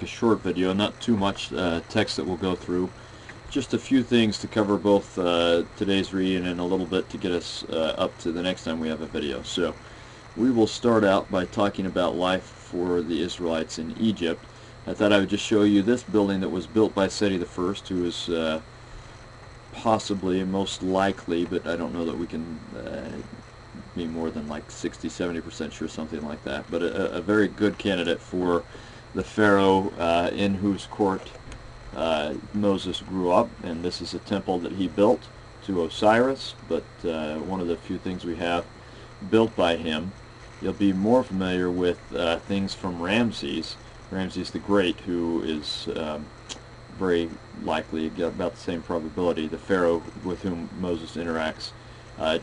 A short video, not too much text that we'll go through. Just a few things to cover both today's reading and a little bit to get us up to the next time we have a video. So we will start out by talking about life for the Israelites in Egypt. I thought I would just show you this building that was built by Seti I, who is possibly, most likely, but I don't know that we can be more than like 60-70% sure, something like that, but a very good candidate for the Pharaoh in whose court Moses grew up. And this is a temple that he built to Osiris, but one of the few things we have built by him. You'll be more familiar with things from Ramses the Great, who is very likely, about the same probability, the Pharaoh with whom Moses interacts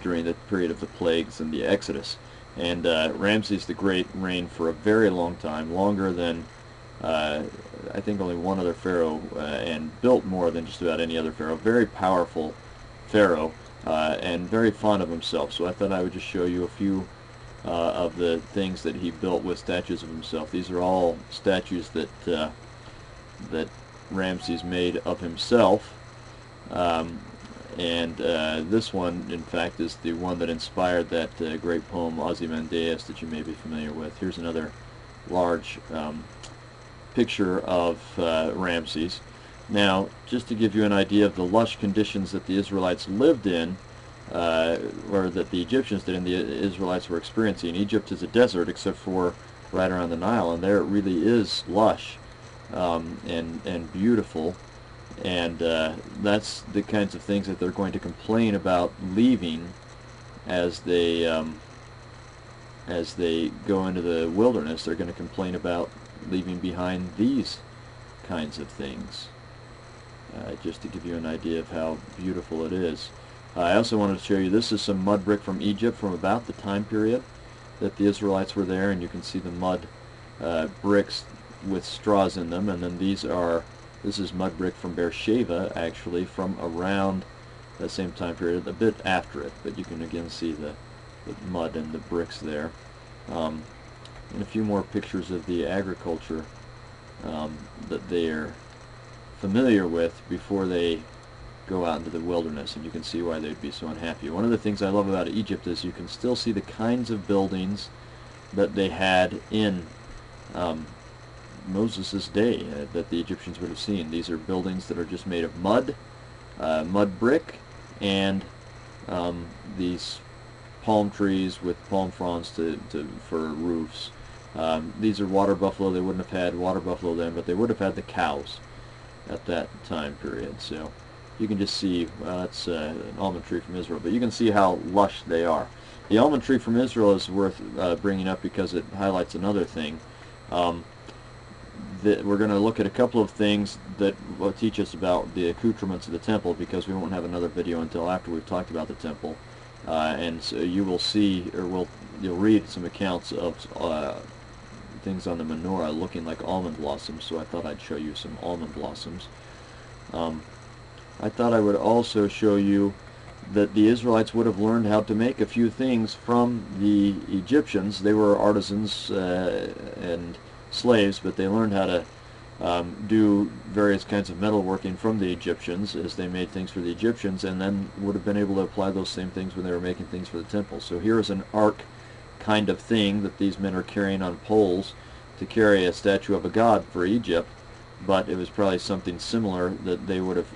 during the period of the plagues and the Exodus. And Ramses the Great reigned for a very long time, longer than I think only one other pharaoh, and built more than just about any other pharaoh. Very powerful pharaoh, and very fond of himself. So I thought I would just show you a few of the things that he built with statues of himself. These are all statues that that Ramses made of himself. And this one, in fact, is the one that inspired that great poem Ozymandias that you may be familiar with. Here's another large picture of Ramses. Now, just to give you an idea of the lush conditions that the Israelites lived in, or that the Egyptians did and the Israelites were experiencing. Egypt is a desert except for right around the Nile, and there it really is lush and beautiful. And that's the kinds of things that they're going to complain about leaving as they go into the wilderness. They're going to complain about leaving behind these kinds of things, just to give you an idea of how beautiful it is. I also wanted to show you, this is some mud brick from Egypt from about the time period that the Israelites were there, and you can see the mud bricks with straws in them. And then this is mud brick from Beersheba, actually, from around that same time period, a bit after it, but you can again see the mud and the bricks there. And a few more pictures of the agriculture that they are familiar with before they go out into the wilderness, and you can see why they'd be so unhappy. One of the things I love about Egypt is you can still see the kinds of buildings that they had in Moses' day that the Egyptians would have seen. These are buildings that are just made of mud, mud brick, and these palm trees with palm fronds for roofs. These are water buffalo. They wouldn't have had water buffalo then, but they would have had the cows at that time period. So you can just see, that's an almond tree from Israel, but you can see how lush they are. The almond tree from Israel is worth bringing up because it highlights another thing. We're going to look at a couple of things that will teach us about the accoutrements of the temple, because we won't have another video until after we've talked about the temple. And so you will see, or you'll read some accounts of things on the menorah looking like almond blossoms, so I thought I'd show you some almond blossoms. I thought I would also show you that the Israelites would have learned how to make a few things from the Egyptians. They were artisans and slaves, but they learned how to do various kinds of metalworking from the Egyptians as they made things for the Egyptians, and then would have been able to apply those same things when they were making things for the temple. So here is an ark kind of thing that these men are carrying on poles to carry a statue of a god for Egypt, but it was probably something similar that they would have,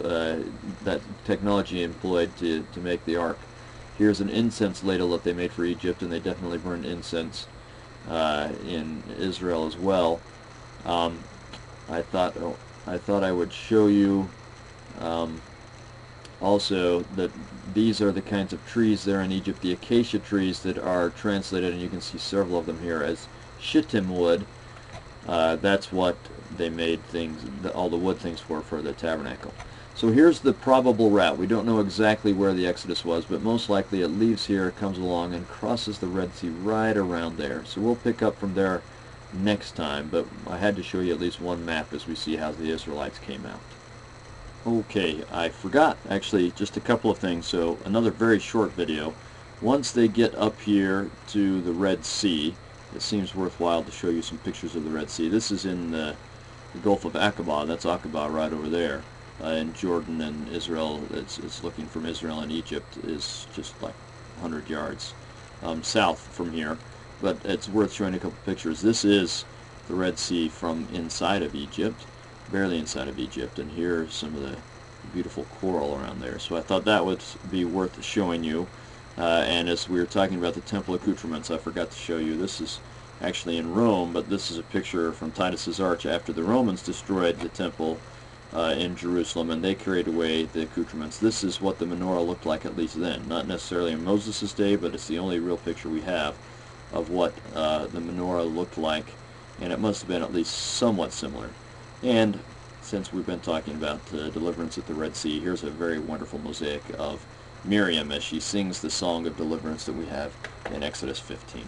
that technology employed to make the ark. Here's an incense ladle that they made for Egypt, and they definitely burned incense in Israel as well. I thought I would show you also that these are the kinds of trees there in Egypt, the acacia trees that are translated, and you can see several of them here, as shittim wood. That's what they made things, all the wood things for the tabernacle. So here's the probable route. We don't know exactly where the Exodus was, but most likely it leaves here, comes along, and crosses the Red Sea right around there. So we'll pick up from there next time, but I had to show you at least one map as we see how the Israelites came out. Okay, I forgot actually just a couple of things, so another very short video. Once they get up here to the Red Sea, it seems worthwhile to show you some pictures of the Red Sea. This is in the Gulf of Aqaba. That's Aqaba right over there. In Jordan and Israel, it's looking from Israel and Egypt is just like 100 yards south from here. But it's worth showing a couple pictures. This is the Red Sea from inside of Egypt, barely inside of Egypt, and here's some of the beautiful coral around there. So I thought that would be worth showing you. And as we were talking about the temple accoutrements, I forgot to show you, this is actually in Rome, but this is a picture from Titus's Arch after the Romans destroyed the temple in Jerusalem, and they carried away the accoutrements. This is what the menorah looked like, at least then. Not necessarily in Moses' day, but it's the only real picture we have of what the menorah looked like, and it must have been at least somewhat similar. And since we've been talking about deliverance at the Red Sea, here's a very wonderful mosaic of Miriam as she sings the song of deliverance that we have in Exodus 15.